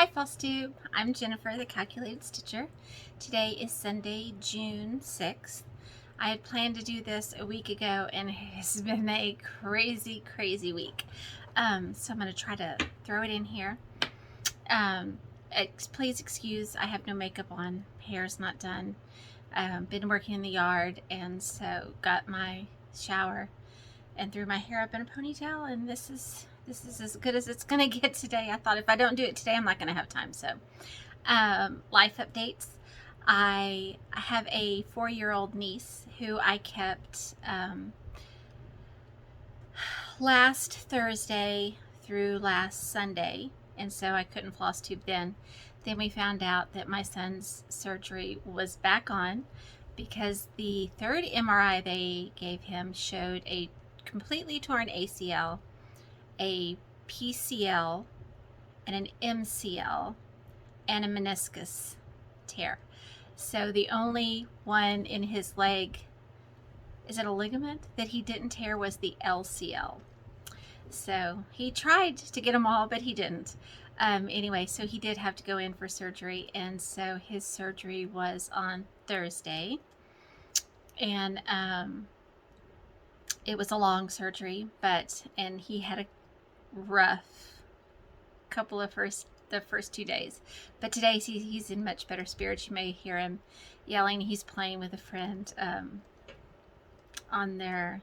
Hi Flosstube, I'm Jennifer, the Calculated Stitcher. Today is Sunday, June 6th. I had planned to do this a week ago and it's been a crazy week. So I'm going to try to throw it in here. Please excuse, I have no makeup on, hair's not done. Been working in the yard, and so got my shower and threw my hair up in a ponytail, and this is as good as it's gonna get today. I thought if I don't do it today, I'm not gonna have time. So life updates. I have a 4-year-old niece who I kept last Thursday through last Sunday, and so I couldn't floss tube then. Then we found out that my son's surgery was back on because the third MRI they gave him showed a completely torn ACL, a PCL, and an MCL, and a meniscus tear. So the only one in his leg, is it a ligament, that he didn't tear was the LCL. So he tried to get them all, but he didn't. Anyway, so he did have to go in for surgery, and so his surgery was on Thursday, and it was a long surgery, and he had a rough couple of the first 2 days, but today he's in much better spirits. You may hear him yelling. He's playing with a friend on their,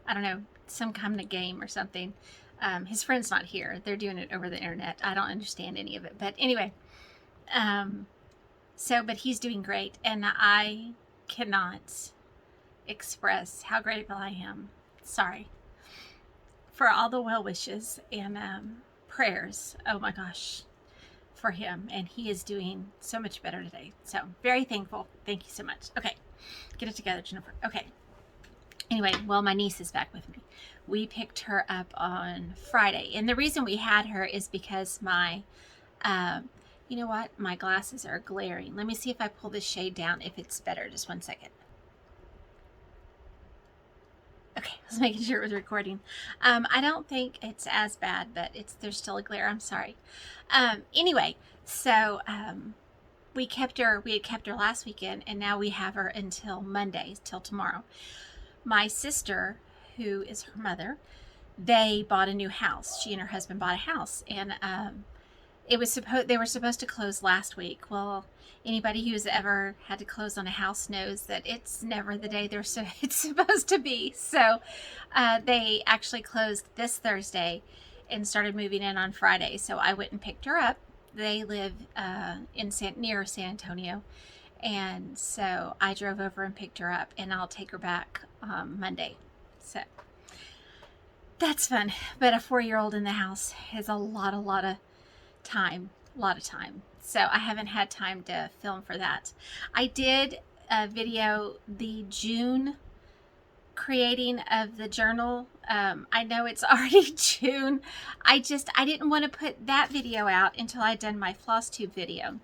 I don't know, some kind of game or something. His friend's not here. They're doing it over the internet. I don't understand any of it. But anyway, but he's doing great. And I cannot express how grateful I am. Sorry. For all the well wishes and prayers. Oh my gosh. For him. And he is doing so much better today. So very thankful. Thank you so much. Okay. Get it together, Jennifer. Okay. Anyway, well, my niece is back with me. We picked her up on Friday, and the reason we had her is because my, you know what? My glasses are glaring. Let me see if I pull this shade down, if it's better. Just 1 second. Okay, I was making sure it was recording. I don't think it's as bad, but there's still a glare. I'm sorry. Anyway, so we had kept her last weekend, and now we have her until Monday, till tomorrow. My sister, who is her mother, they bought a new house. She and her husband bought a house, and they were supposed to close last week. Well, anybody who's ever had to close on a house knows that it's never the day it's supposed to be. So they actually closed this Thursday and started moving in on Friday. So I went and picked her up. They live near San Antonio. And so I drove over and picked her up, and I'll take her back Monday. So that's fun. But a 4-year-old in the house is a lot of time. So I haven't had time to film for that. I did video the June creating of the journal. I know it's already June. I didn't want to put that video out until I'd done my Flosstube video.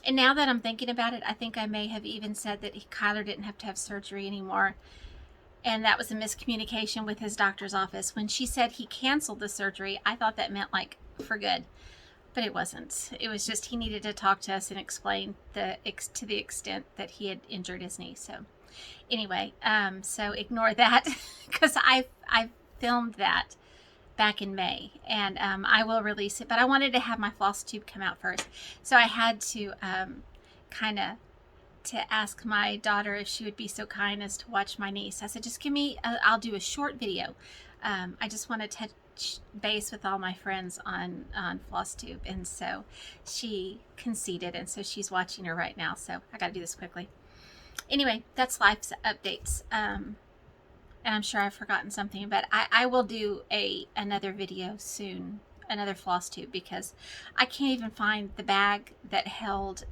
And now that I'm thinking about it, I think I may have even said that Kyler didn't have to have surgery anymore. And that was a miscommunication with his doctor's office. When she said he canceled the surgery, I thought that meant like for good. But it wasn't. It was just he needed to talk to us and explain to the extent that he had injured his knee. So anyway, so ignore that because I filmed that back in May, and I will release it, but I wanted to have my floss tube come out first, so I had to kind of ask my daughter if she would be so kind as to watch my niece. I said, just give me I'll do a short video. I just want to touch base with all my friends on Flosstube, and so she conceded, and so she's watching her right now, so I gotta do this quickly. Anyway, that's life's updates. And I'm sure I've forgotten something, but I will do another video soon, another floss tube, because I can't even find the bag that held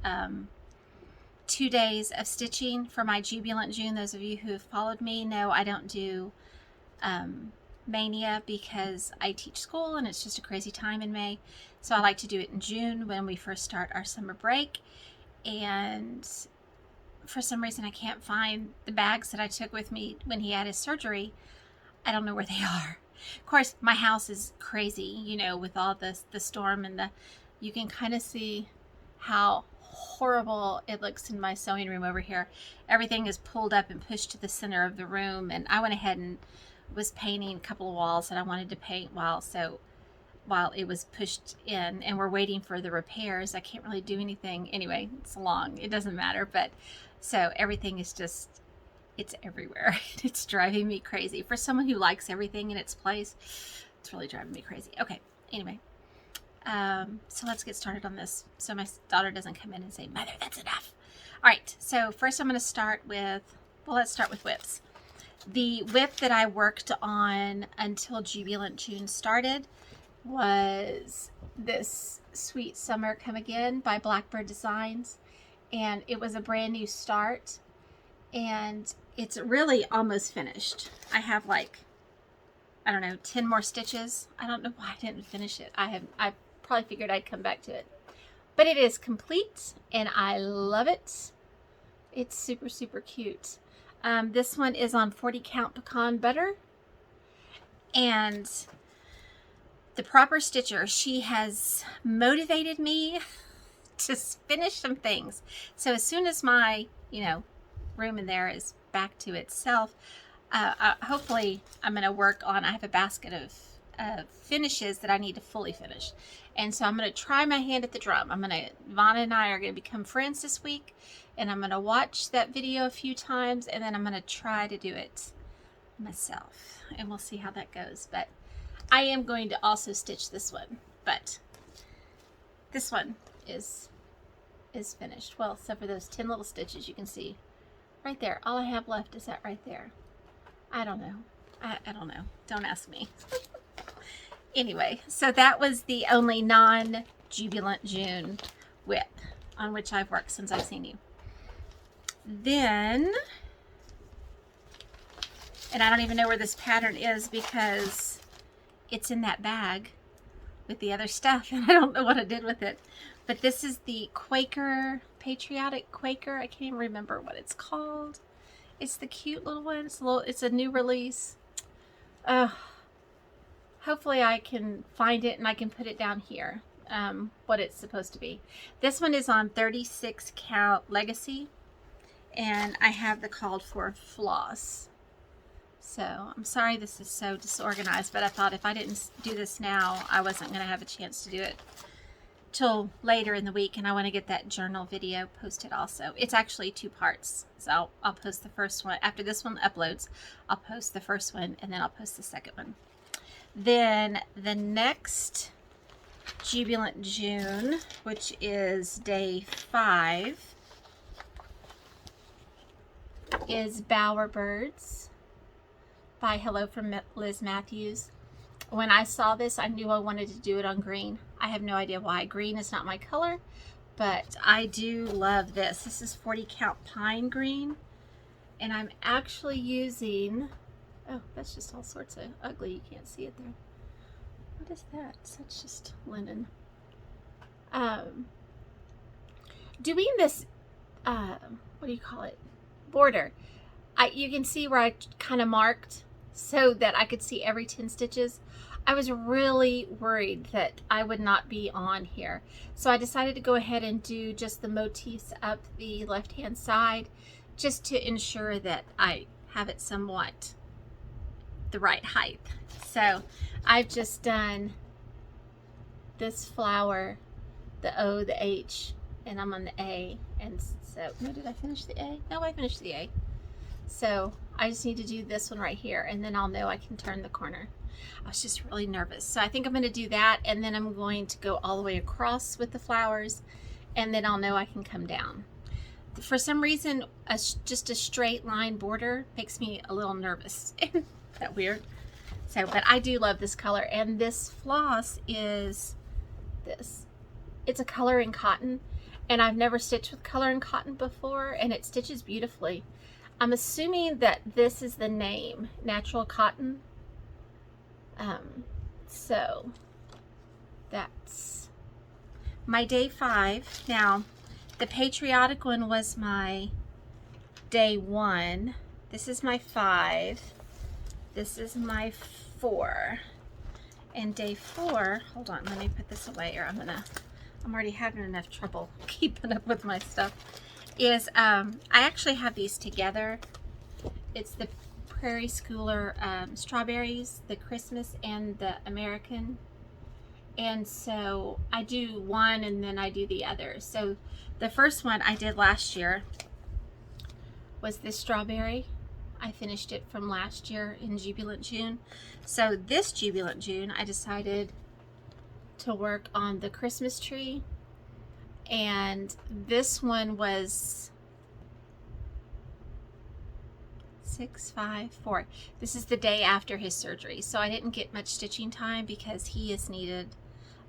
2 days of stitching for my Jubilant June. Those of you who have followed me know I don't do Mania because I teach school and it's just a crazy time in May. So I like to do it in June when we first start our summer break. And for some reason I can't find the bags that I took with me when he had his surgery. I don't know where they are. Of course, my house is crazy, you know, with all the storm and you can kind of see how horrible it looks in my sewing room over here. Everything is pulled up and pushed to the center of the room, and I went ahead and was painting a couple of walls that I wanted to paint while it was pushed in, and we're waiting for the repairs. I can't really do anything. Anyway, it's long. It doesn't matter. But so everything is just, it's everywhere. It's driving me crazy. For someone who likes everything in its place, it's really driving me crazy. Okay, anyway. So let's get started on this so my daughter doesn't come in and say, Mother, that's enough. All right, so first I'm going to start with, well, let's start with whips. The whip that I worked on until Jubilant June started was this Sweet Summer Come Again by Blackbird Designs, and it was a brand new start, and it's really almost finished. I have like, I don't know, 10 more stitches. I don't know why I didn't finish it. I probably figured I'd come back to it, but it is complete and I love it. It's super, super cute. This one is on 40 count pecan butter, and the proper stitcher, she has motivated me to finish some things. So as soon as my, room in there is back to itself, hopefully I'm going to work on, I have a basket of finishes that I need to fully finish. And so I'm going to try my hand at the drum. Vonna and I are going to become friends this week, and I'm going to watch that video a few times, and then I'm going to try to do it myself, and we'll see how that goes. But I am going to also stitch this one, but this one is finished. Well, except for those 10 little stitches you can see right there. All I have left is that right there. I don't know. I don't know. Don't ask me. Anyway, so that was the only non-Jubilant June whip on which I've worked since I've seen you. Then, and I don't even know where this pattern is because it's in that bag with the other stuff, and I don't know what I did with it. But this is the Quaker, Patriotic Quaker. I can't even remember what it's called. It's the cute little one. It's a new release. Hopefully I can find it and I can put it down here, what it's supposed to be. This one is on 36 count Legacy, and I have the called for floss. So I'm sorry this is so disorganized, but I thought if I didn't do this now, I wasn't going to have a chance to do it till later in the week, and I want to get that journal video posted also. It's actually 2 parts, so I'll post the first one. After this one uploads, I'll post the first one, and then I'll post the second one. Then the next Jubilant June, which is day 5, is Bowerbirds by Hello from Liz Matthews. When I saw this, I knew I wanted to do it on green. I have no idea why. Green is not my color, but I do love this. This is 40 count pine green, and I'm actually using, oh, that's just all sorts of ugly. You can't see it there. What is that? That's just linen. Doing this, what do you call it? Border. You can see where I kind of marked so that I could see every 10 stitches. I was really worried that I would not be on here. So I decided to go ahead and do just the motifs up the left-hand side, just to ensure that I have it somewhat the right height. So I've just done this flower, the O, the H, and I'm on the A. And so, no, did I finish the A? No, I finished the A. So I just need to do this one right here, and then I'll know I can turn the corner. I was just really nervous. So I think I'm going to do that, and then I'm going to go all the way across with the flowers, and then I'll know I can come down. For some reason, just a straight line border makes me a little nervous. Isn't that weird? So, but I do love this color, and this floss is this. It's a color in cotton, and I've never stitched with color in cotton before, and it stitches beautifully. I'm assuming that this is the name, Natural Cotton. So that's my day 5. Now, the Patriotic one was my day 1. This is my 5. This is my 4. And day 4, hold on, let me put this away, or I'm gonna I'm already having enough trouble keeping up with my stuff, is I actually have these together. It's the Prairie Schooler strawberries, the Christmas and the American. And so I do one and then I do the other. So the first one I did last year was this strawberry. I finished it from last year in Jubilant June. So this Jubilant June, I decided to work on the Christmas tree. And this one was 654. This is the day after his surgery. So I didn't get much stitching time because he has needed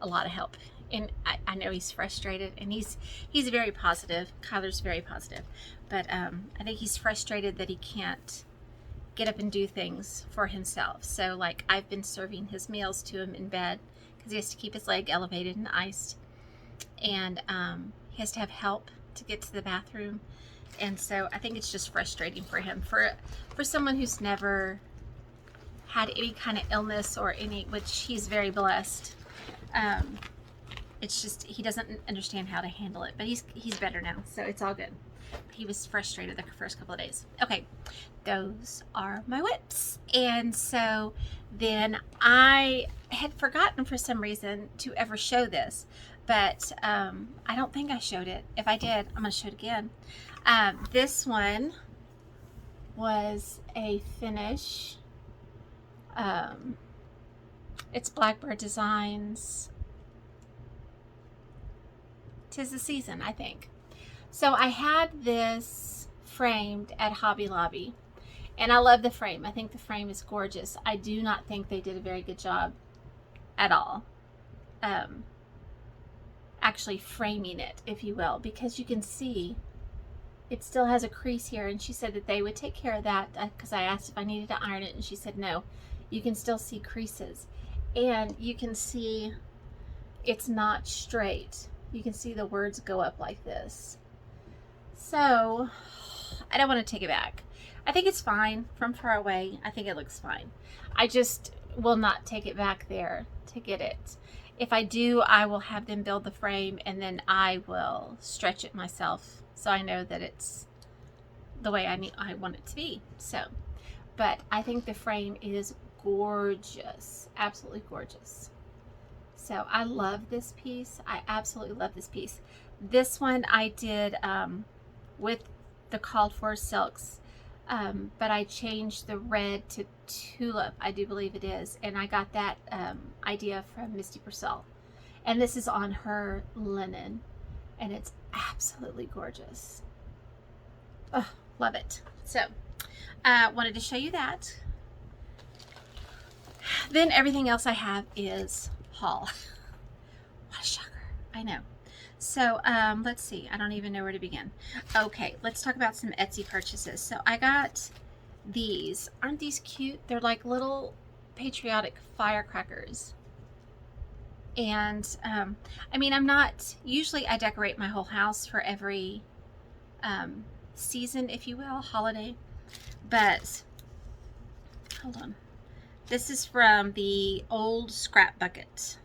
a lot of help. And I know he's frustrated, and he's very positive. Kyler's very positive. But I think he's frustrated that he can't get up and do things for himself. So like I've been serving his meals to him in bed because he has to keep his leg elevated and iced. And he has to have help to get to the bathroom. And so I think it's just frustrating for him. For someone who's never had any kind of illness or any, which he's very blessed. It's just he doesn't understand how to handle it, but he's better now, so it's all good. He was frustrated the first couple of days. Okay, those are my whips. And so then I had forgotten for some reason to ever show this, but I don't think I showed it. If I did, I'm gonna show it again. This one was a finish. It's Blackbird Designs. 'Tis the Season, I think. So I had this framed at Hobby Lobby, and I love the frame. I think the frame is gorgeous. I do not think they did a very good job at all actually framing it, if you will, because you can see it still has a crease here, and she said that they would take care of that because I asked if I needed to iron it, and she said no, you can still see creases, and you can see it's not straight. You can see the words go up like this. So I don't want to take it back. I think it's fine from far away. I think it looks fine. I just will not take it back there to get it. If I do, I will have them build the frame, and then I will stretch it myself so I know that it's the way I want it to be. So, but I think the frame is gorgeous, absolutely gorgeous. So I love this piece. I absolutely love this piece. This one I did with the called for silks, but I changed the red to tulip, I do believe it is, and I got that idea from Misty Purcell. And this is on her linen, and it's absolutely gorgeous. Oh, love it. So wanted to show you that. Then everything else I have is haul. What a shocker. I know. So let's see. I don't even know where to begin. Okay, let's talk about some Etsy purchases. So I got these. Aren't these cute? They're like little patriotic firecrackers. And I mean, I'm not, usually I decorate my whole house for every season, if you will, holiday. But hold on. This is from the old scrap bucket.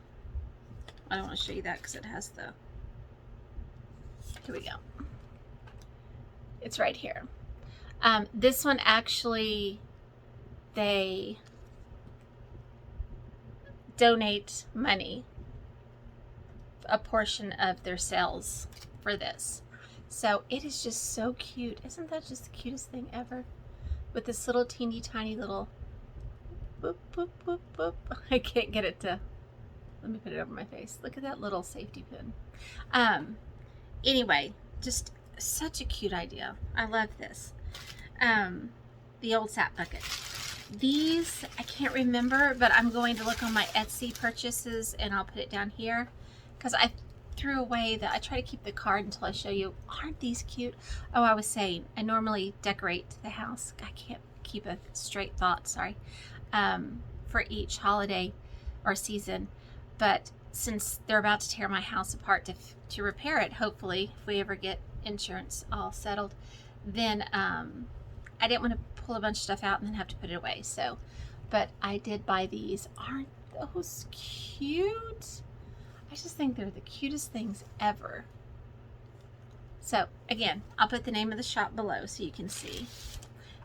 I don't want to show you that because it has the, here we go. It's right here. This one actually, they donate money, a portion of their sales for this. So it is just so cute. Isn't that just the cutest thing ever? With this little teeny tiny little boop, boop, boop, boop. I can't get it to, let me put it over my face. Look at that little safety pin. Anyway, just such a cute idea. I love this. The old sap bucket. These, I can't remember, but I'm going to look on my Etsy purchases and I'll put it down here because I threw away I try to keep the card until I show you. Aren't these cute? Oh, I was saying, I normally decorate the house. I can't keep a straight thought, sorry. For each holiday or season, but since they're about to tear my house apart to repair it, hopefully, if we ever get insurance all settled, then I didn't want to pull a bunch of stuff out and then have to put it away. So, but I did buy these. Aren't those cute? I just think they're the cutest things ever. So again, I'll put the name of the shop below so you can see.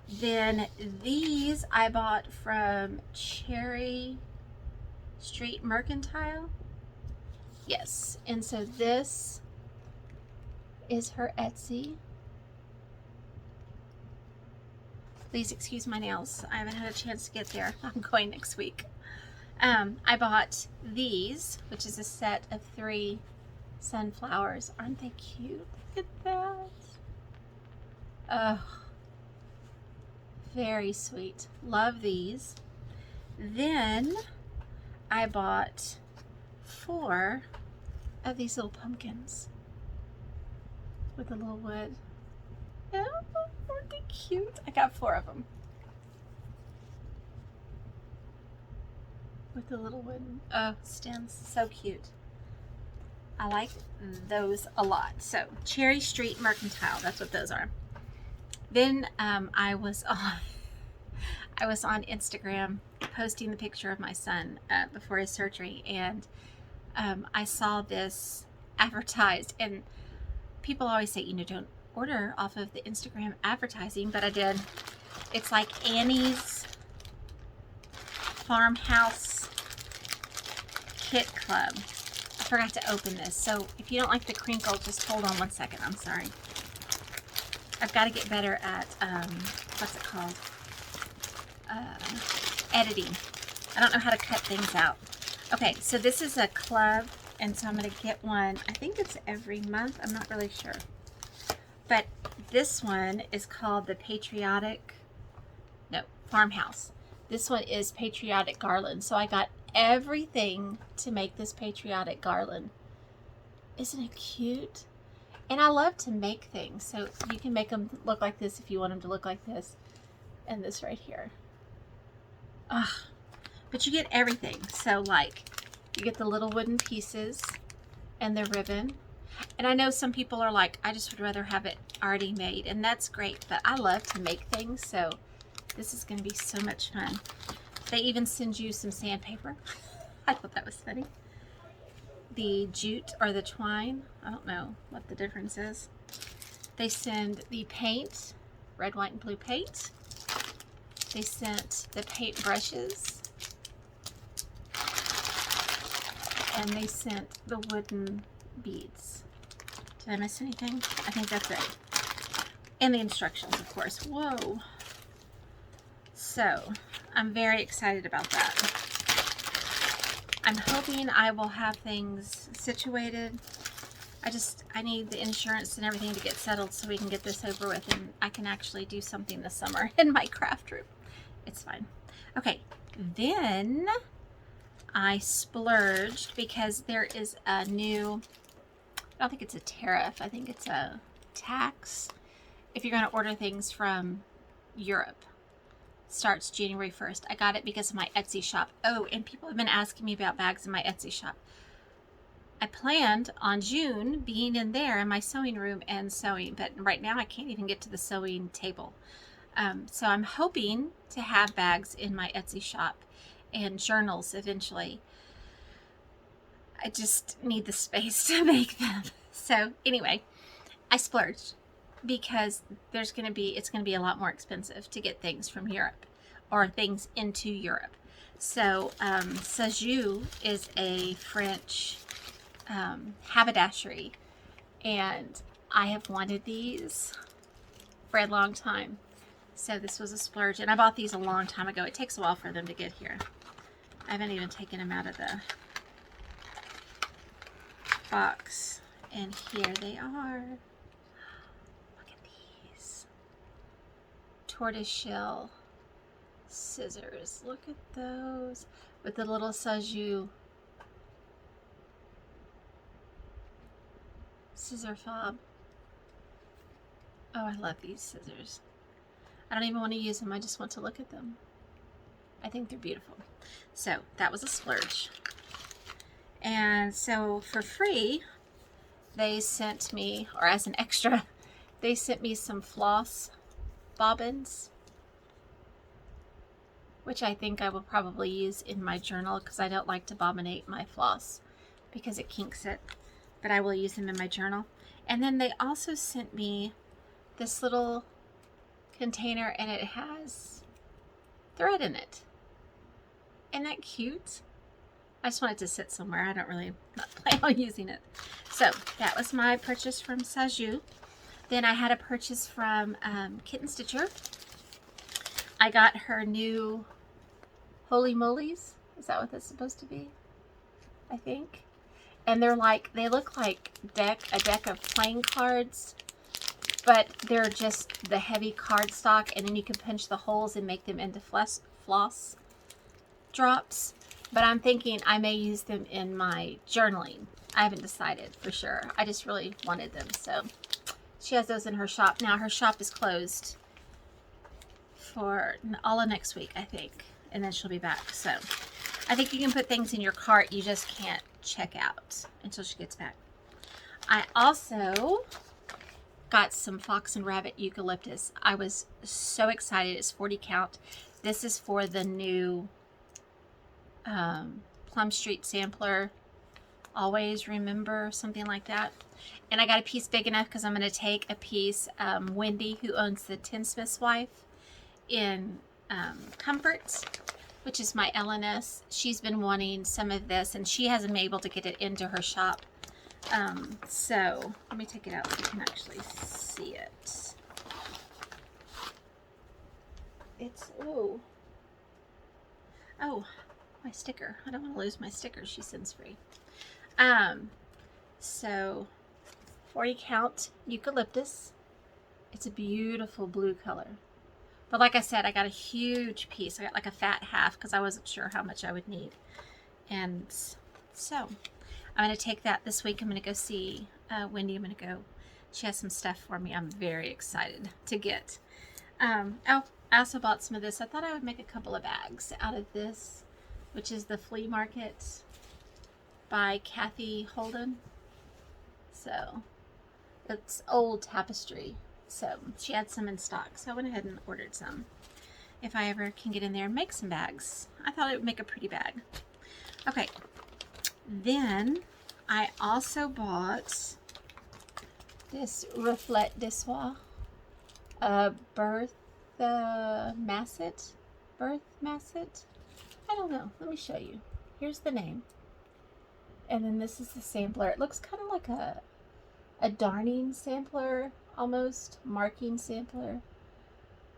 Then these I bought from Cherry Street Mercantile. Yes, and so this is her Etsy. Please excuse my nails. I haven't had a chance to get there. I'm going next week. I bought these, which is a set of 3 sunflowers. Aren't they cute? Look at that. Oh, very sweet. Love these. Then I bought 4 of these little pumpkins with a little wood. Oh, aren't they cute? I got 4 of them. With the little wooden stems. So cute. I like those a lot. So Cherry Street Mercantile, that's what those are. Then I was on Instagram posting the picture of my son before his surgery, and I saw this advertised, and people always say, you know, don't order off of the Instagram advertising, but I did. It's like Annie's Farmhouse Kit Club. I forgot to open this, so if you don't like the crinkle, just hold on one second. I'm sorry. I've got to get better at what's it called? Editing. I don't know how to cut things out. Okay, so this is a club, and so I'm going to get one. I think it's every month. I'm not really sure. But this one is called the Farmhouse. This one is Patriotic Garland. So I got everything to make this patriotic garland. Isn't it cute? And I love to make things. So you can make them look like this if you want them to look like this. And this right here. But you get everything. So like, you get the little wooden pieces and the ribbon. And I know some people are like, I just would rather have it already made. And that's great. But I love to make things. So this is going to be so much fun. They even send you some sandpaper. I thought that was funny. The jute or the twine. I don't know what the difference is. They send the paint, red, white, and blue paint. They sent the paint brushes. And they sent the wooden beads. Did I miss anything? I think that's it. And the instructions, of course. Whoa. So, I'm very excited about that. I'm hoping I will have things situated. I need the insurance and everything to get settled so we can get this over with and I can actually do something this summer in my craft room. It's fine. Okay, then I splurged because there is a new, I don't think it's a tariff, I think it's a tax if you're going to order things from Europe. Starts January 1st. I got it because of my Etsy shop. Oh, and people have been asking me about bags in my Etsy shop. I planned on June being in there in my sewing room and sewing, but right now I can't even get to the sewing table. So I'm hoping to have bags in my Etsy shop and journals eventually. I just need the space to make them. So anyway, I splurged because it's going to be a lot more expensive to get things from Europe or things into Europe. So Sajou is a French haberdashery, and I have wanted these for a long time. So this was a splurge, and I bought these a long time ago. It takes a while for them to get here. I haven't even taken them out of the box, and here they are. Tortoiseshell scissors. Look at those with the little Sajou scissor fob. Oh, I love these scissors. I don't even want to use them. I just want to look at them. I think they're beautiful. So that was a splurge. And so for free, they sent me, or as an extra, they sent me some floss bobbins, which I think I will probably use in my journal because I don't like to bobbinate my floss because it kinks it, but I will use them in my journal. And then they also sent me this little container, and it has thread in it. Isn't that cute? I just want it to sit somewhere. I don't really plan on using it. So that was my purchase from Saju. Then I had a purchase from Kitten Stitcher. I got her new Holy Molies. Is that what that's supposed to be? I think. And they're like, they look like a deck of playing cards, but they're just the heavy cardstock, and then you can punch the holes and make them into floss drops. But I'm thinking I may use them in my journaling. I haven't decided for sure. I just really wanted them. So she has those in her shop. Now her shop is closed for all of next week, I think. And then she'll be back. So I think you can put things in your cart. You just can't check out until she gets back. I also got some Fox and Rabbit eucalyptus. I was so excited. It's 40 count. This is for the new Plum Street sampler. Always Remember, something like that. And I got a piece big enough because I'm going to take a piece. Wendy, who owns the Tinsmith's Wife in Comforts, which is my LNS. She's been wanting some of this, and she hasn't been able to get it into her shop. So let me take it out so you can actually see it. It's, oh, my sticker. I don't want to lose my sticker she sends free. So 40 count eucalyptus. It's a beautiful blue color. But like I said, I got a huge piece. I got like a fat half because I wasn't sure how much I would need. And so I'm going to take that this week. I'm going to go see Wendy. I'm going to go. She has some stuff for me. I'm very excited to get. Oh, I also bought some of this. I thought I would make a couple of bags out of this, which is the Flea Market by Kathy Holden. So it's old tapestry. So she had some in stock. So I went ahead and ordered some. If I ever can get in there and make some bags. I thought it would make a pretty bag. Okay. Then I also bought this Reflet de Soie. Birth Masset. I don't know. Let me show you. Here's the name. And then this is the sampler. It looks kind of like a darning sampler, almost marking sampler.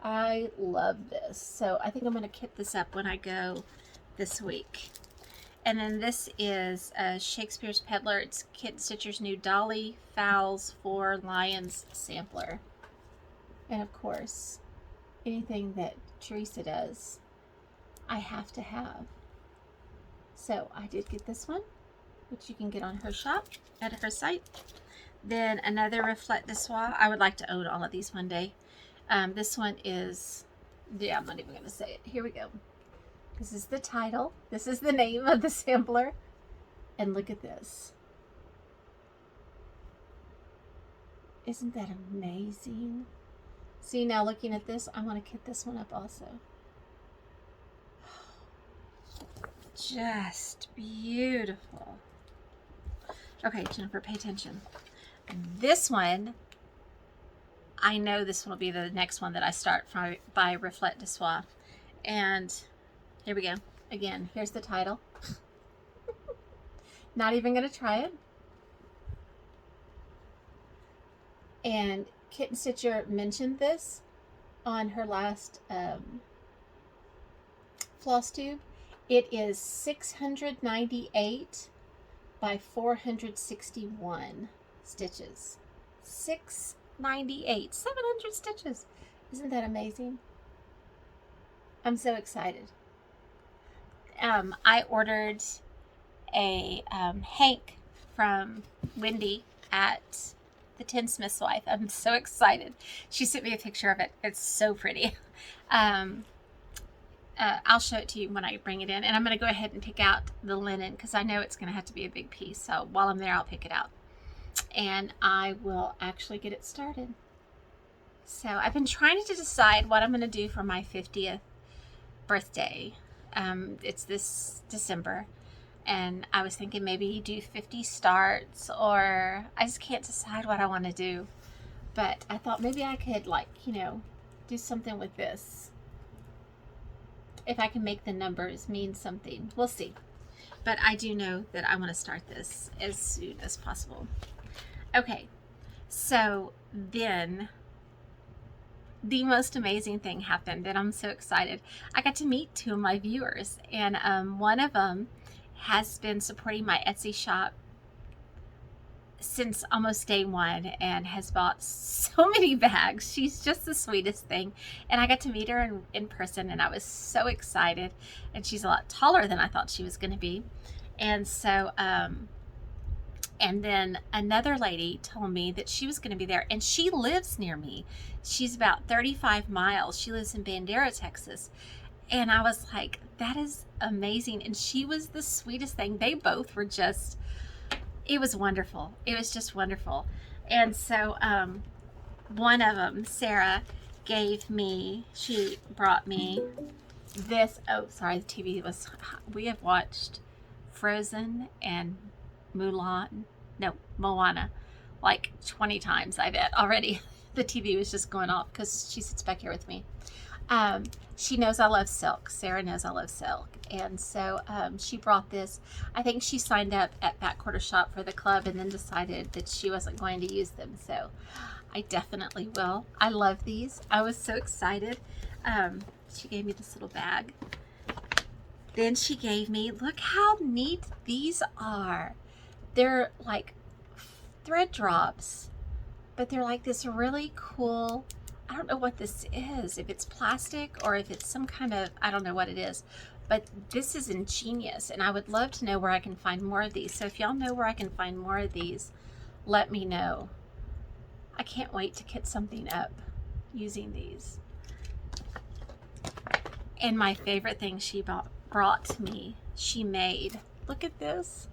I love this. So I think I'm going to kit this up when I go this week. And then this is Shakespeare's Peddler. It's Kitten Stitcher's new Dolly Fowls for Lions sampler. And of course, anything that Teresa does, I have to have. So I did get this one, which you can get on her shop, at her site. Then another Reflet de Soie. I would like to own all of these one day. This one is, yeah, I'm not even going to say it. Here we go. This is the title. This is the name of the sampler. And look at this. Isn't that amazing? See, now looking at this, I want to kit this one up also. Just beautiful. Okay, Jennifer, pay attention. This one, I know this one will be the next one that I start by Reflet de Soie. And here we go. Again, here's the title. Not even going to try it. And Kitten Stitcher mentioned this on her last Flosstube. It is 698 by 461 stitches. 698, 700 stitches. Isn't that amazing? I'm so excited. I ordered a hank from Wendy at the Tinsmith's Wife. I'm so excited. She sent me a picture of it. It's so pretty. I'll show it to you when I bring it in. And I'm going to go ahead and pick out the linen because I know it's going to have to be a big piece. So while I'm there, I'll pick it out. And I will actually get it started. So I've been trying to decide what I'm going to do for my 50th birthday. It's this December. And I was thinking maybe do 50 starts, or I just can't decide what I want to do. But I thought maybe I could, like, you know, do something with this. If I can make the numbers mean something. We'll see. But I do know that I want to start this as soon as possible. Okay, so then the most amazing thing happened, and I'm so excited. I got to meet 2 of my viewers, and one of them has been supporting my Etsy shop since almost day one and has bought so many bags. She's just the sweetest thing, and I got to meet her in person, and I was so excited. And she's a lot taller than I thought she was going to be. And so and then another lady told me that she was going to be there, and she lives near me. She's about 35 miles. She lives in Bandera, Texas. And I was like, that is amazing. And she was the sweetest thing. They both were just, it was wonderful. It was just wonderful. And so one of them, Sarah, she brought me this. Oh, sorry, the TV was, we have watched Frozen and Moana like 20 times, I bet already. The TV was just going off because she sits back here with me. She knows I love silk. Sarah knows I love silk. And so she brought this. I think she signed up at Back Quarter Shop for the club and then decided that she wasn't going to use them. So I definitely will. I love these. I was so excited. She gave me this little bag. Then she gave me, look how neat these are. They're like thread drops, but they're like this really cool, I don't know what this is, if it's plastic or if it's some kind of, I don't know what it is, but this is ingenious, and I would love to know where I can find more of these. So if y'all know where I can find more of these, let me know. I can't wait to kit something up using these. And my favorite thing she brought to me, she made, look at this.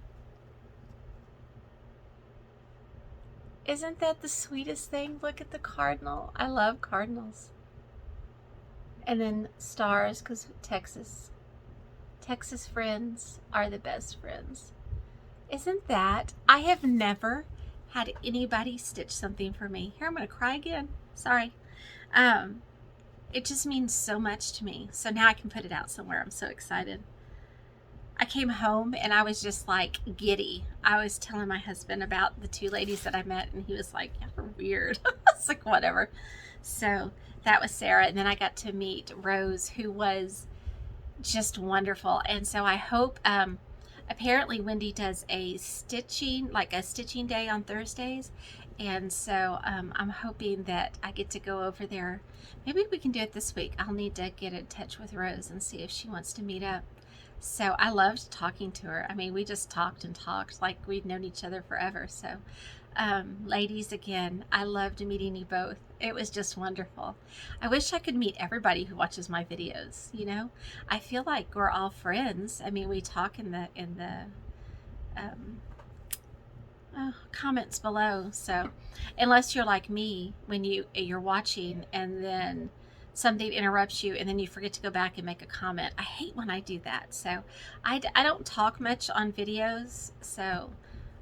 Isn't that the sweetest thing? Look at the cardinal. I love cardinals. And then stars, because Texas friends are the best friends. Isn't that? I have never had anybody stitch something for me. Here, I'm going to cry again. Sorry. It just means so much to me. So now I can put it out somewhere. I'm so excited. I came home and I was just like giddy. I was telling my husband about the 2 ladies that I met, and he was like, you're weird. I was like, whatever. So that was Sarah. And then I got to meet Rose, who was just wonderful. And so I hope, apparently Wendy does a stitching day on Thursdays. And so I'm hoping that I get to go over there. Maybe we can do it this week. I'll need to get in touch with Rose and see if she wants to meet up. So I loved talking to her. I mean, we just talked and talked like we'd known each other forever. So ladies, again, I loved meeting you both. It was just wonderful. I wish I could meet everybody who watches my videos. You know, I feel like we're all friends. I mean, we talk in the comments below. So unless you're like me, when you're watching and then something interrupts you and then you forget to go back and make a comment. I hate when I do that. So I don't talk much on videos. So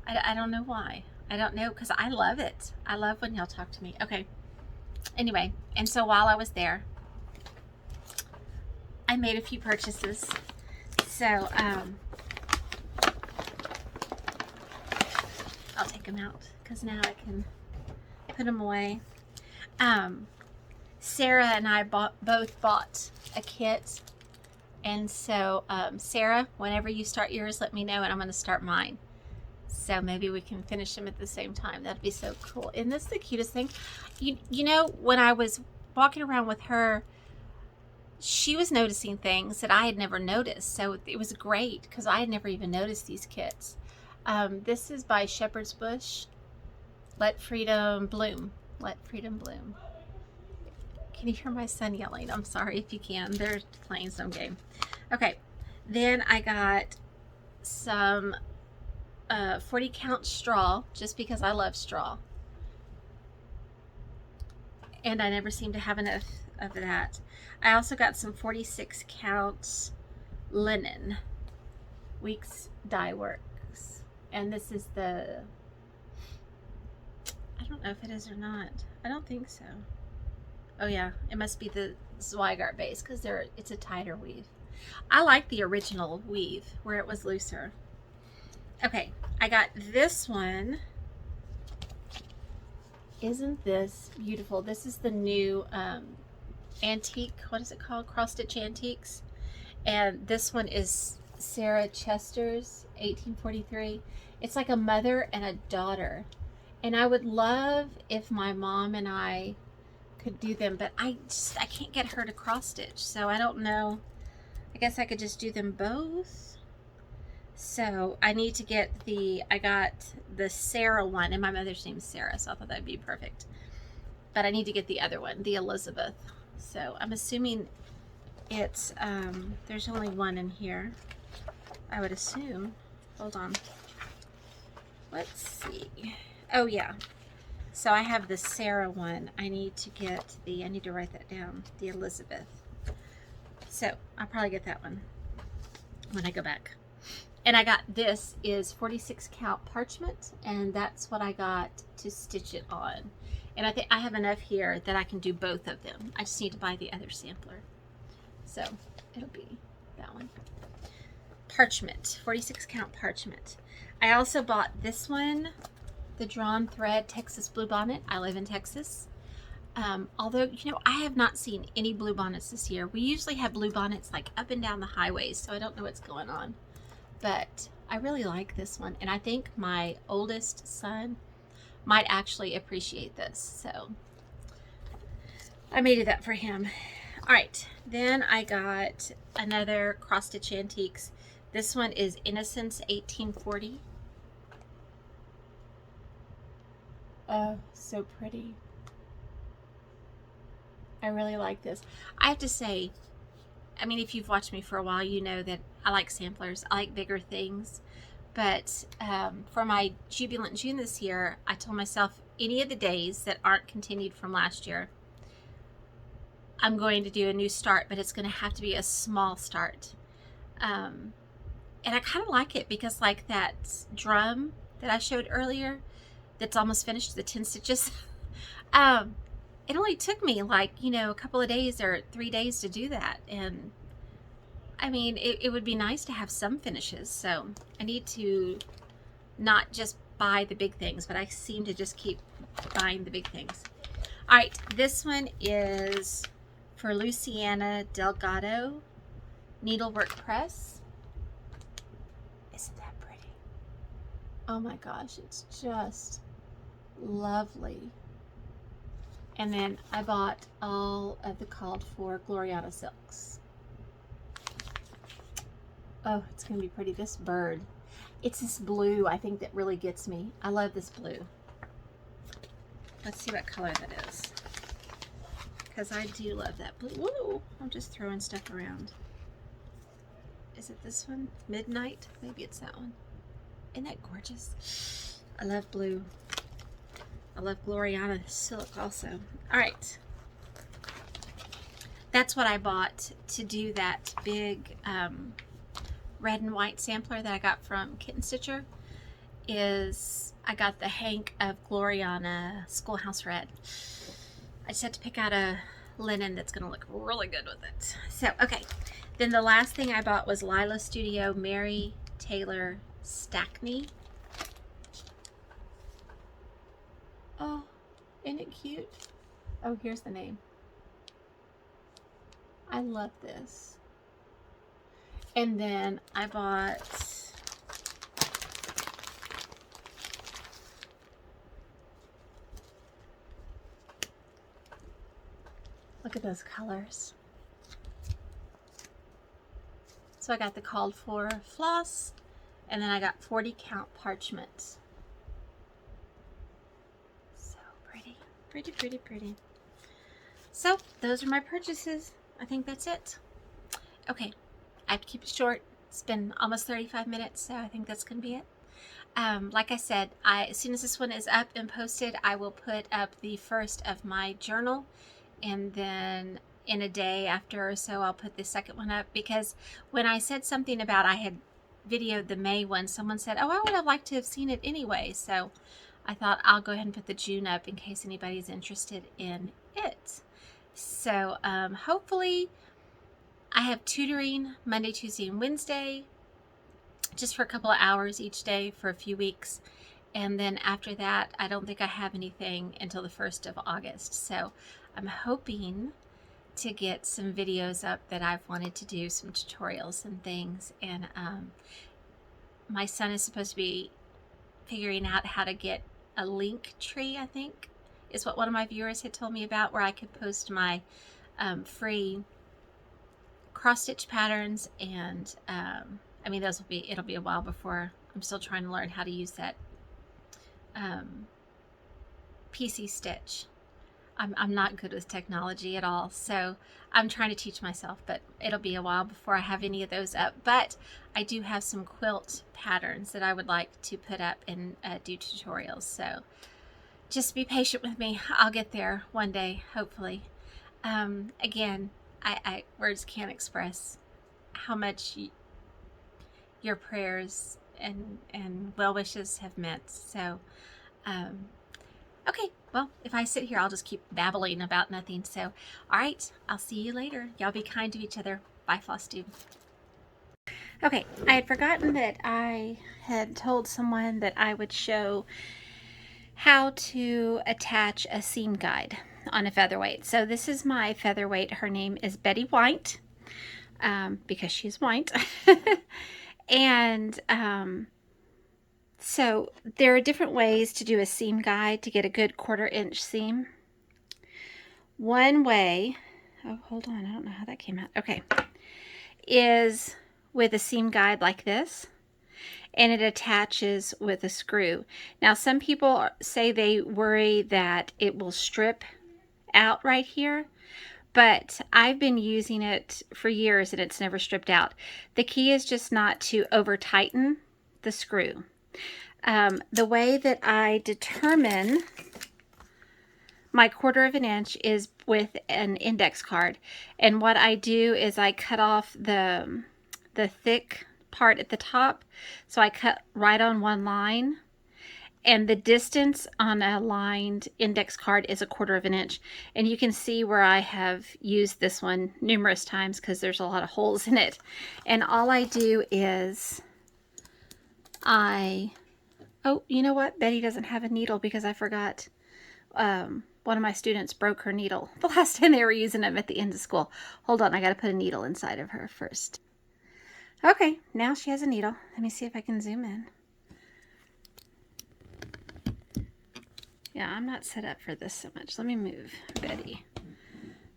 I don't know why. I don't know, because I love it. I love when y'all talk to me. Okay. Anyway, and so while I was there, I made a few purchases. So I'll take them out because now I can put them away. Sarah and I both bought a kit. And so, Sarah, whenever you start yours, let me know, and I'm going to start mine. So maybe we can finish them at the same time. That'd be so cool. Isn't this the cutest thing? You know, when I was walking around with her, she was noticing things that I had never noticed. So it was great because I had never even noticed these kits. This is by Shepherd's Bush. Let Freedom Bloom. Let Freedom Bloom. Can you hear my son yelling? I'm sorry if you can. They're playing some game. Okay. Then I got some 40 count straw, just because I love straw. And I never seem to have enough of that. I also got some 46 count linen. Weeks Dye Works. And this is the, I don't know if it is or not. I don't think so. Oh yeah, it must be the Zweigart base because it's a tighter weave. I like the original weave where it was looser. Okay, I got this one. Isn't this beautiful? This is the new antique, what is it called? Cross Stitch Antiques. And this one is Sarah Chester's 1843. It's like a mother and a daughter. And I would love if my mom and I could do them, but I can't get her to cross stitch, so I don't know. I guess I could just do them both. So I need to get I got the Sarah one, and my mother's name is Sarah, so I thought that'd be perfect. But I need to get the other one, the Elizabeth. So I'm assuming it's, there's only one in here, I would assume. Hold on. Let's see. Oh yeah. So I have the Sarah one. I need to write that down, the Elizabeth. So I'll probably get that one when I go back. And I got, this is 46 count parchment, and that's what I got to stitch it on. And I think I have enough here that I can do both of them. I just need to buy the other sampler. So it'll be that one. Parchment, 46 count parchment. I also bought this one, the Drawn Thread Texas Bluebonnet. I live in Texas. Although, you know, I have not seen any bluebonnets this year. We usually have bluebonnets like up and down the highways, so I don't know what's going on. But I really like this one, and I think my oldest son might actually appreciate this, so I made it that for him. All right, then I got another Cross Stitch Antiques. This one is Innocence 1840. Oh, so pretty. I really like this. I have to say, I mean, if you've watched me for a while, you know that I like samplers. I like bigger things. But for my Jubilant June this year, I told myself any of the days that aren't continued from last year, I'm going to do a new start, but it's going to have to be a small start. And I kind of like it because, like that drum that I showed earlier, that's almost finished, the 10 stitches, it only took me like, you know, a couple of days or 3 days to do that. And I mean, it would be nice to have some finishes. So I need to not just buy the big things, but I seem to just keep buying the big things. All right, this one is for Luciana Delgado Needlework Press. Isn't that pretty? Oh my gosh, it's just lovely. And then I bought all of the called for Gloriana silks. Oh, it's going to be pretty. This bird. It's this blue, I think, that really gets me. I love this blue. Let's see what color that is. Because I do love that blue. Woo! I'm just throwing stuff around. Is it this one? Midnight? Maybe it's that one. Isn't that gorgeous? I love blue. I love Gloriana silk also. All right. That's what I bought to do that big red and white sampler that I got from Kitten Stitcher. I got the hank of Gloriana Schoolhouse Red. I just had to pick out a linen that's going to look really good with it. So, okay. Then the last thing I bought was Lila Studio Mary Taylor Stackney. Oh, isn't it cute? Oh, here's the name. I love this. And then I bought look at those colors. So I got the called for floss, and then I got 40 count parchment. So pretty, pretty, pretty, pretty. So those are my purchases. I think that's it. Okay, I have to keep it short. It's been almost 35 minutes, so I think that's gonna be it. Like I said, as soon as this one is up and posted, I will put up the first of my journal, and then in a day after or so, I'll put the second one up, because when I said something about I had videoed the May one, someone said, oh, I would have liked to have seen it anyway. So I thought I'll go ahead and put the June up in case anybody's interested in it. So hopefully I have tutoring Monday, Tuesday, and Wednesday, just for a couple of hours each day for a few weeks. And then after that, I don't think I have anything until the 1st of August. So I'm hoping to get some videos up that I've wanted to do, some tutorials and things. And my son is supposed to be figuring out how to get a link tree, I think, is what one of my viewers had told me about, where I could post my free cross-stitch patterns. And I mean, it'll be a while before. I'm still trying to learn how to use that PC stitch. I'm not good with technology at all, so I'm trying to teach myself, but it'll be a while before I have any of those up. But I do have some quilt patterns that I would like to put up and do tutorials, so just be patient with me. I'll get there one day, hopefully. Again, I words can't express how much your prayers and well wishes have meant. So okay, well, if I sit here, I'll just keep babbling about nothing. So, all right, I'll see you later. Y'all be kind to each other. Bye, Flosstube. Okay, I had forgotten that I had told someone that I would show how to attach a seam guide on a featherweight. So this is my featherweight. Her name is Betty White, because she's white. And so there are different ways to do a seam guide to get a good 1/4 inch seam. One way, oh, hold on, I don't know how that came out. Okay, is with a seam guide like this, and it attaches with a screw. Now, some people say they worry that it will strip out right here, but I've been using it for years and it's never stripped out. The key is just not to over tighten the screw. The way that I determine my 1/4 inch is with an index card. And what I do is I cut off the thick part at the top. So I cut right on one line. And the distance on a lined index card is a 1/4 inch. And you can see where I have used this one numerous times because there's a lot of holes in it. And all I do is oh, you know what? Betty doesn't have a needle because I forgot. One of my students broke her needle the last time they were using them at the end of school. Hold on, I got to put a needle inside of her first. Okay, now she has a needle. Let me see if I can zoom in. Yeah, I'm not set up for this so much. Let me move Betty. I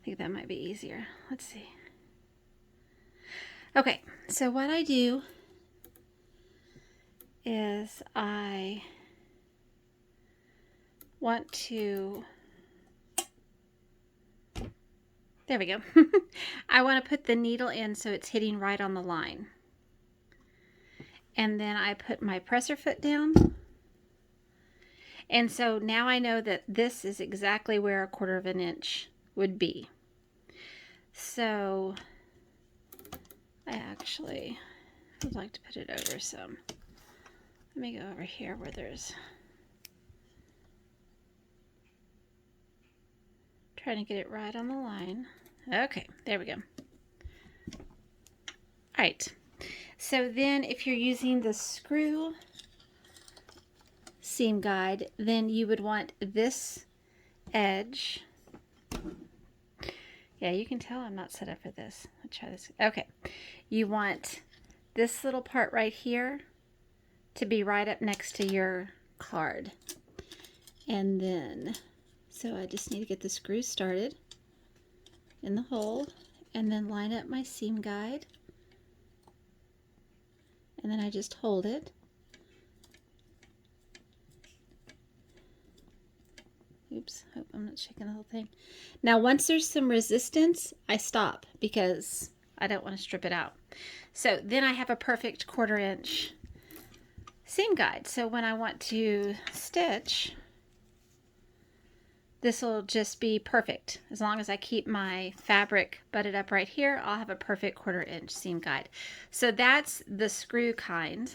think that might be easier. Let's see. Okay, so what I do is I want to, there we go. I want to put the needle in so it's hitting right on the line. And then I put my presser foot down. And so now I know that this is exactly where a 1/4 inch would be. So I actually would like to put it over some. Let me go over here where there's, trying to get it right on the line. Okay, there we go. All right, so then if you're using the screw seam guide, then you would want this edge. Yeah, you can tell I'm not set up for this. Let's try this. Okay, you want this little part right here to be right up next to your card. And then, so I just need to get the screw started in the hole and then line up my seam guide. And then I just hold it. Oops, hope I'm not shaking the whole thing. Now, once there's some resistance, I stop because I don't want to strip it out. So then I have a perfect 1/4 inch seam guide. So when I want to stitch, this will just be perfect. As long as I keep my fabric butted up right here, I'll have a perfect 1/4 inch seam guide. So that's the screw kind.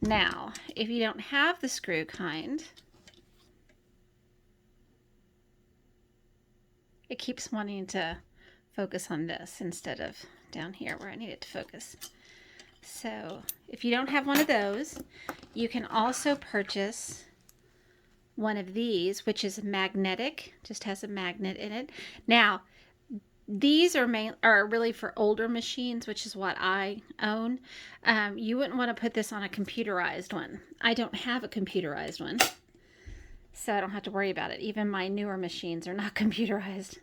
Now, if you don't have the screw kind, it keeps wanting to focus on this instead of down here where I need it to focus. So if you don't have one of those, you can also purchase one of these, which is magnetic, just has a magnet in it. Now, these are really for older machines, which is what I own. You wouldn't want to put this on a computerized one. I don't have a computerized one, so I don't have to worry about it. Even my newer machines are not computerized.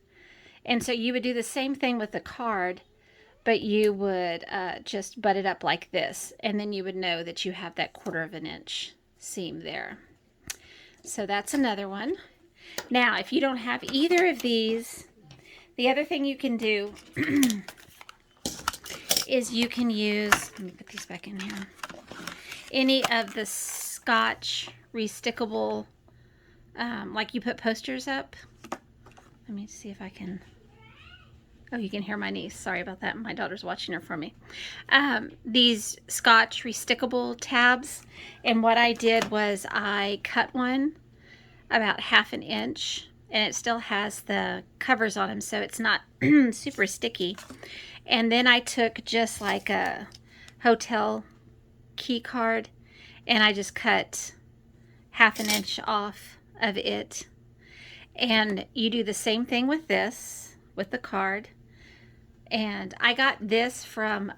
And so you would do the same thing with the card, but you would just butt it up like this, and then you would know that you have that 1/4 inch seam there. So that's another one. Now, if you don't have either of these, the other thing you can do is you can use, let me put these back in here, any of the Scotch restickable, like you put posters up. Let me see if I can, oh, you can hear my niece. Sorry about that. My daughter's watching her for me. These Scotch restickable tabs, and what I did was I cut one about 1/2 inch, and it still has the covers on them, so it's not super sticky. And then I took just like a hotel key card, and I just cut 1/2 inch off of it. And you do the same thing with this, with the card. And I got this from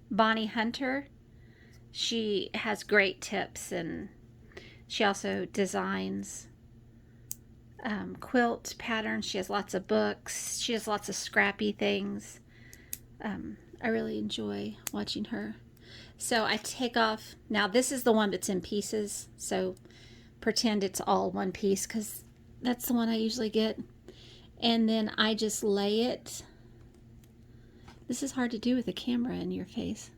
Bonnie Hunter. She has great tips, and she also designs quilt patterns. She has lots of books. She has lots of scrappy things. I really enjoy watching her. So I take off, now this is the one that's in pieces, so pretend it's all one piece, because that's the one I usually get. And then I just lay it. This is hard to do with a camera in your face.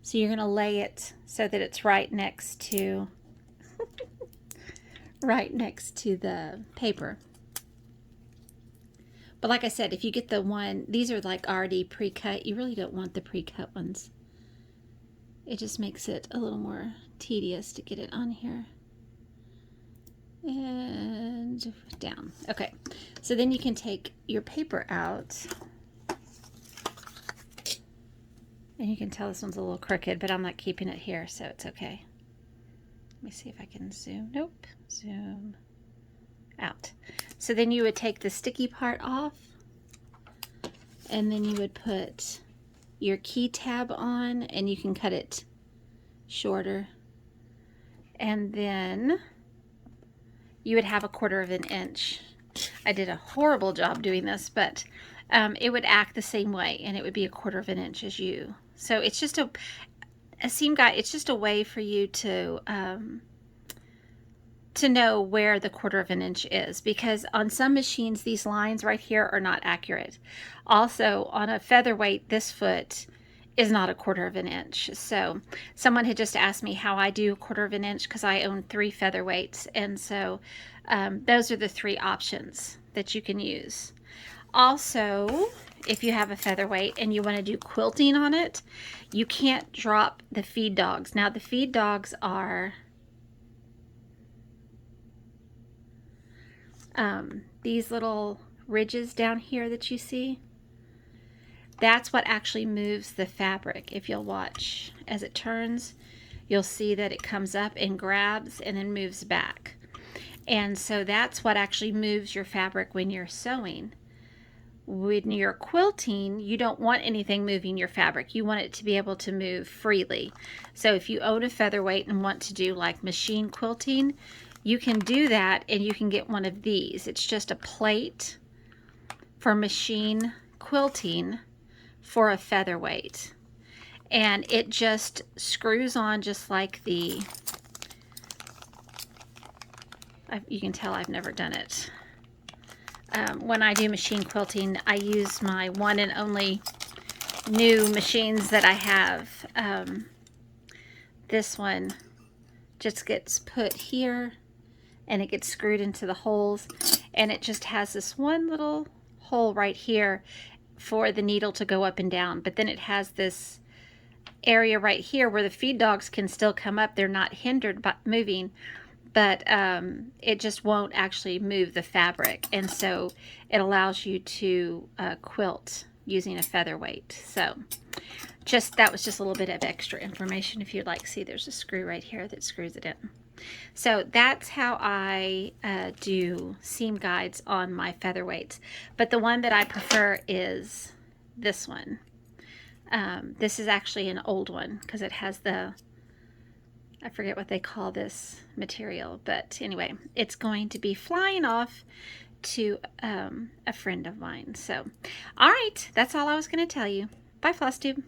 So you're going to lay it so that it's right next to right next to the paper. But like I said, if you get the one, these are like already pre-cut. You really don't want the pre-cut ones. It just makes it a little more tedious to get it on here. And down. Okay, so then you can take your paper out. And you can tell this one's a little crooked, but I'm not keeping it here, so it's okay. Let me see if I can zoom. Nope. Zoom out. So then you would take the sticky part off, and then you would put your key tab on, and you can cut it shorter. And then you would have a 1/4 inch. I did a horrible job doing this, but it would act the same way, and it would be a 1/4 inch as you. So it's just a seam guide. It's just a way for you to know where the 1/4 inch is, because on some machines these lines right here are not accurate. Also on a featherweight, this foot is not a 1/4 inch. So someone had just asked me how I do a 1/4 inch, because I own 3 featherweights, and so those are the 3 options that you can use. Also, if you have a featherweight and you want to do quilting on it, you can't drop the feed dogs. Now the feed dogs are these little ridges down here that you see. That's what actually moves the fabric. If you'll watch as it turns, you'll see that it comes up and grabs and then moves back. And so that's what actually moves your fabric when you're sewing. When you're quilting, you don't want anything moving your fabric. You want it to be able to move freely. So if you own a featherweight and want to do like machine quilting, you can do that, and you can get one of these. It's just a plate for machine quilting for a featherweight, and it just screws on just like the, you can tell I've never done it. When I do machine quilting, I use my one and only new machines that I have. this one just gets put here and it gets screwed into the holes, and it just has this one little hole right here for the needle to go up and down. But then it has this area right here where the feed dogs can still come up. They're not hindered by moving, but it just won't actually move the fabric, and so it allows you to quilt using a featherweight. So that was just a little bit of extra information if you'd like. See, there's a screw right here that screws it in. So that's how I do seam guides on my featherweights. But the one that I prefer is this one. This is actually an old one because it has the, I forget what they call this material, but anyway, it's going to be flying off to a friend of mine. So, all right, that's all I was going to tell you. Bye, Flosstube.